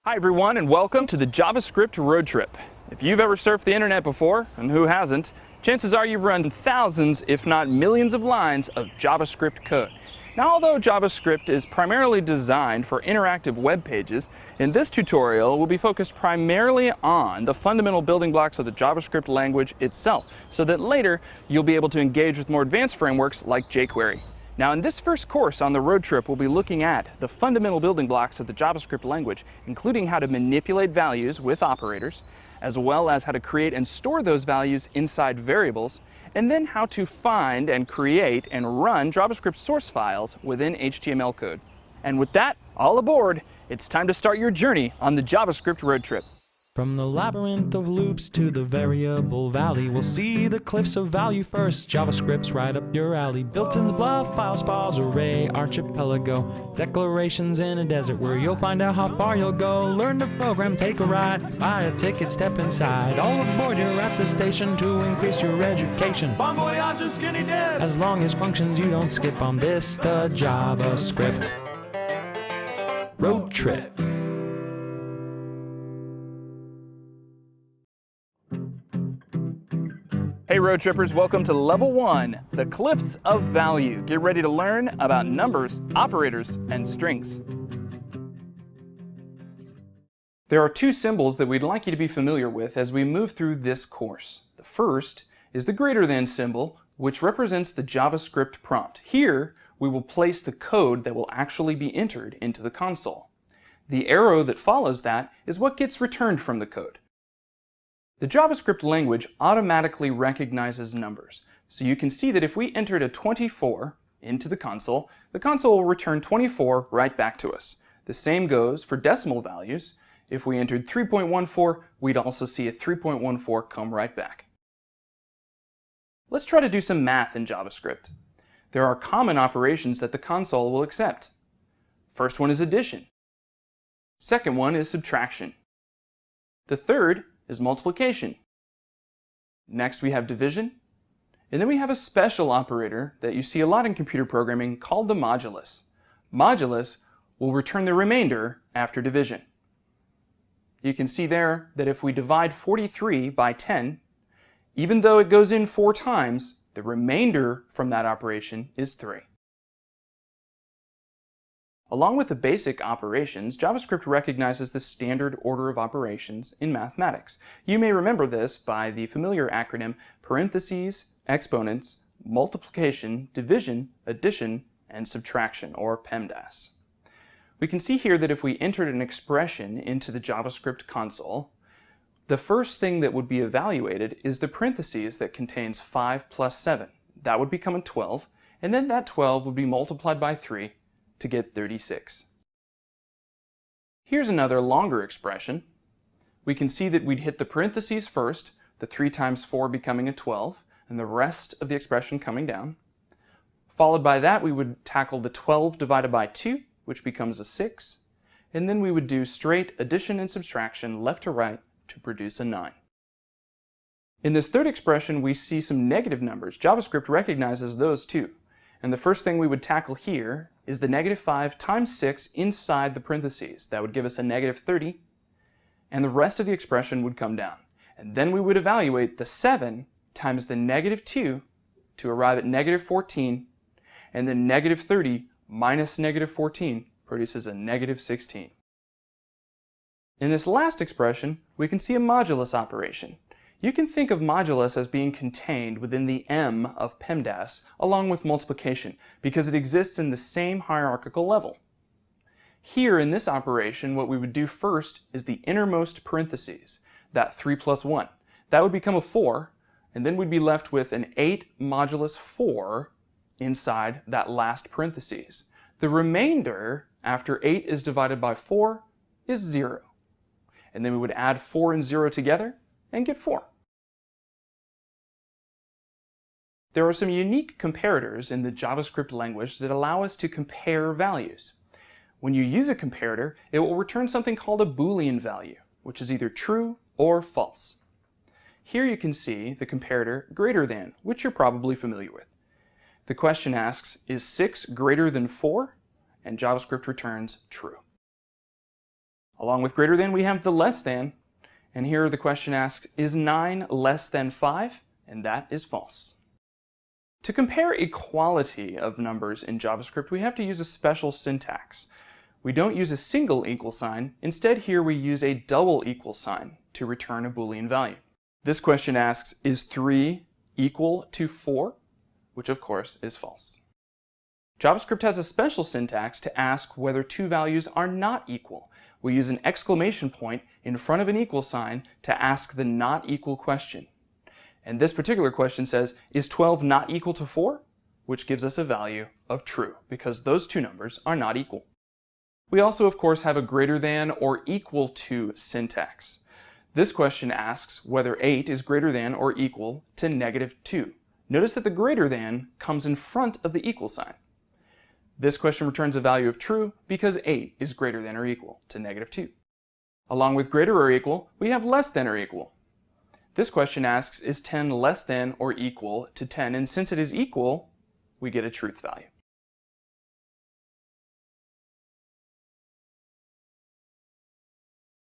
Hi everyone, and welcome to the JavaScript Road Trip. If you've ever surfed the internet before, and who hasn't, chances are you've run thousands, if not millions of lines of JavaScript code. Now, although JavaScript is primarily designed for interactive web pages, in this tutorial we'll be focused primarily on the fundamental building blocks of the JavaScript language itself, so that later you'll be able to engage with more advanced frameworks like jQuery. Now, in this first course on the road trip, we'll be looking at the fundamental building blocks of the JavaScript language, including how to manipulate values with operators, as well as how to create and store those values inside variables, and then how to find and create and run JavaScript source files within HTML code. And with that, all aboard, it's time to start your journey on the JavaScript road trip. From the labyrinth of loops to the variable valley, we'll see the cliffs of value first. JavaScript's right up your alley. Built-ins, bluff, files, files, array, archipelago. Declarations in a desert where you'll find out how far you'll go. Learn to program, take a ride, buy a ticket, step inside. All aboard, you're at the station to increase your education. Bon voyage, skinny dip! As long as functions you don't skip on this, the JavaScript road trip. Hey road trippers, welcome to level 1, the cliffs of value. Get ready to learn about numbers, operators, and strings. There are two symbols that we'd like you to be familiar with as we move through this course. The first is the greater than symbol, which represents the JavaScript prompt. Here, we will place the code that will actually be entered into the console. The arrow that follows that is what gets returned from the code. The JavaScript language automatically recognizes numbers. So you can see that if we entered a 24 into the console will return 24 right back to us. The same goes for decimal values. If we entered 3.14, we'd also see a 3.14 come right back. Let's try to do some math in JavaScript. There are common operations that the console will accept. First one is addition. Second one is subtraction. The third is multiplication. Next we have division, and then we have a special operator that you see a lot in computer programming called the modulus. Modulus will return the remainder after division. You can see there that if we divide 43 by 10, even though it goes in 4 times, the remainder from that operation is 3. Along with the basic operations, JavaScript recognizes the standard order of operations in mathematics. You may remember this by the familiar acronym parentheses, exponents, multiplication, division, addition, and subtraction, or PEMDAS. We can see here that if we entered an expression into the JavaScript console, the first thing that would be evaluated is the parentheses that contains 5 plus 7. That would become a 12, and then that 12 would be multiplied by 3 to get 36. Here's another longer expression. We can see that we'd hit the parentheses first, the 3 times 4 becoming a 12, and the rest of the expression coming down. Followed by that, we would tackle the 12 divided by 2, which becomes a 6, and then we would do straight addition and subtraction left to right to produce a 9. In this third expression, we see some negative numbers. JavaScript recognizes those too. And the first thing we would tackle here is the negative 5 times 6 inside the parentheses. That would give us a negative 30, and the rest of the expression would come down. And then we would evaluate the 7 times the negative 2 to arrive at negative 14, and then negative 30 minus negative 14 produces a negative 16. In this last expression, we can see a modulus operation. You can think of modulus as being contained within the M of PEMDAS along with multiplication because it exists in the same hierarchical level. Here in this operation, what we would do first is the innermost parentheses, that 3 plus 1. That would become a 4, and then we'd be left with an 8 modulus 4 inside that last parentheses. The remainder after 8 is divided by 4 is 0. And then we would add 4 and 0 together and get 4. There are some unique comparators in the JavaScript language that allow us to compare values. When you use a comparator, it will return something called a Boolean value, which is either true or false. Here you can see the comparator greater than, which you're probably familiar with. The question asks, is 6 greater than 4? And JavaScript returns true. Along with greater than, we have the less than. And here the question asks, is 9 less than 5? And that is false. To compare equality of numbers in JavaScript, we have to use a special syntax. We don't use a single equal sign. Instead, here we use a double equal sign to return a Boolean value. This question asks, is 3 equal to 4? Which of course is false. JavaScript has a special syntax to ask whether two values are not equal. We use an exclamation point in front of an equal sign to ask the not equal question. And this particular question says, is 12 not equal to 4? Which gives us a value of true, because those two numbers are not equal. We also, of course, have a greater than or equal to syntax. This question asks whether 8 is greater than or equal to -2. Notice that the greater than comes in front of the equal sign. This question returns a value of true because 8 is greater than or equal to -2. Along with greater or equal, we have less than or equal. This question asks, is 10 less than or equal to 10? And since it is equal, we get a truth value.